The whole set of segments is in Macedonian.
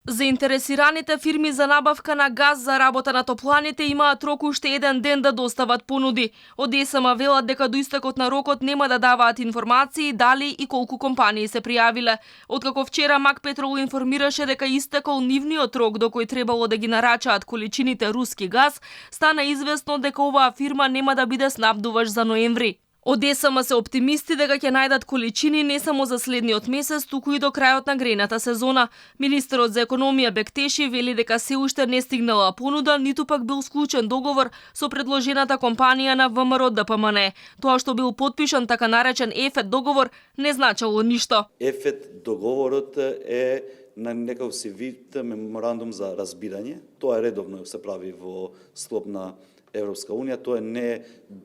Заинтересираните фирми за набавка на газ за работа на топланите имаат рок уште еден ден да достават понуди. Од ЕСМ велат дека до истекот на рокот нема да даваат информации дали и колку компании се пријавиле. Откако вчера Мак Петрол информираше дека истекол нивниот рок до кој требало да ги нарачаат количините руски газ, стана известно дека оваа фирма нема да биде снабдуваш за ноември. Од ЕСМ се оптимисти дека ќе најдат количини не само за следниот месец, туку и до крајот на грејната сезона. Министерот за економија Бектеши вели дека се уште не стигнала понуда, ниту пак бил склучен договор со предложената компанија на ВМРО ДПМН. Тоа што бил потпишан така наречен ЕФЕТ договор не значело ништо. ЕФЕТ договорот е на некој си вид меморандум за разбирање. Тоа редовно се прави во склоп на Европска Унија, тоа не е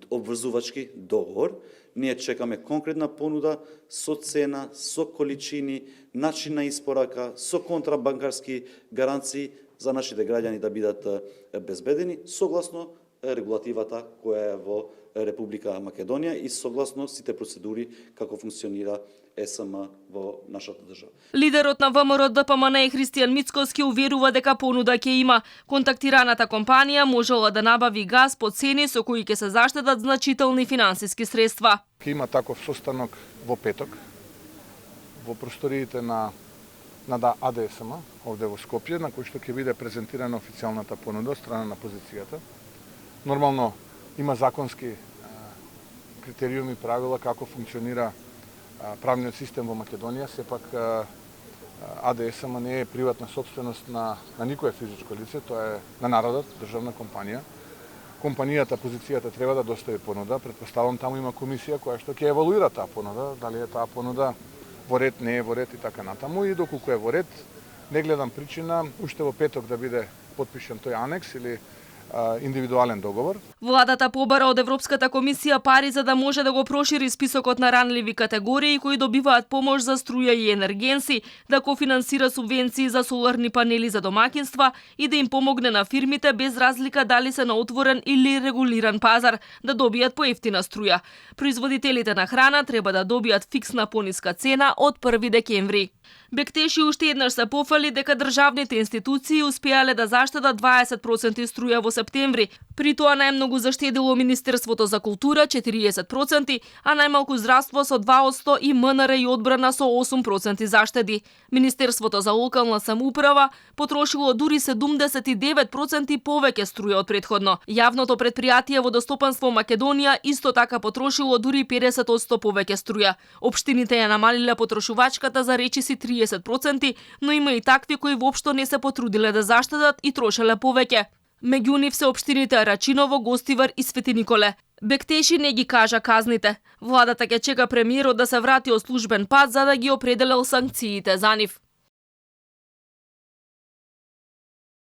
обврзувачки договор. Ние чекаме конкретна понуда со цена, со количини, начин на испорака, со контрабанкарски гаранции за нашите граѓани да бидат безбедени, согласно регулативата која е во Република Македонија и согласно сите процедури како функционира ЕСМ во нашата држава. Лидерот на ВМРО ДПМН Христијан Мицкоски уверува дека понуда ќе има. Контактираната компанија можела да набави газ по цени со кои ќе се заштедат значителни финансиски средства. Ќе има таков состанок во петок во просториите на АДСМ овде во Скопје, на кој што ќе биде презентирана официјалната понуда од страна на позицијата. Нормално има законски критериуми и правила како функционира правниот систем во Македонија. Сепак АДСМ не е приватна собственост на никое физичко лице, тоа е на народот, државна компанија. Компанијата, позицијата треба да достави понуда. Претпоставам таму има комисија која што ќе евалуира таа понуда, дали е таа понуда во ред, не е во ред и така натаму. И доколку е во ред, не гледам причина уште во петок да биде потпишан тој анекс или индивидуален договор. Владата побара од Европската комисија пари за да може да го прошири списокот на ранливи категории кои добиваат помош за струја и енергенси, да кофинансира субвенции за соларни панели за домаќинства и да им помогне на фирмите без разлика дали се на отворен или регулиран пазар да добијат поевтина струја. Производителите на храна треба да добијат фиксна пониска цена од 1 декември. Бектеши уште еднаш се пофали дека државните институции успеале да заштедат 20% струја во септември. При тоа најмногу заштедило Министерството за култура 40%, а најмалку здравство со 2% и МНР и одбрана со 8% заштеди. Министерството за локална самоуправа потрошило дури 79% повеќе струја од претходно. Јавното претпријатие Водостопанство Македонија исто така потрошило дури 50% повеќе струја. Општините ја намалиле потрошувачката за речиси 30%, но има и такви кои воопшто не се потрудиле да заштедат и трошеле повеќе. Меѓу нив се општините Рачиново, Гостивар и Свети Николе. Бектеши не ги кажа казните. Владата ќе чека премиерот да се врати од службен пат за да ги определел санкциите за нив.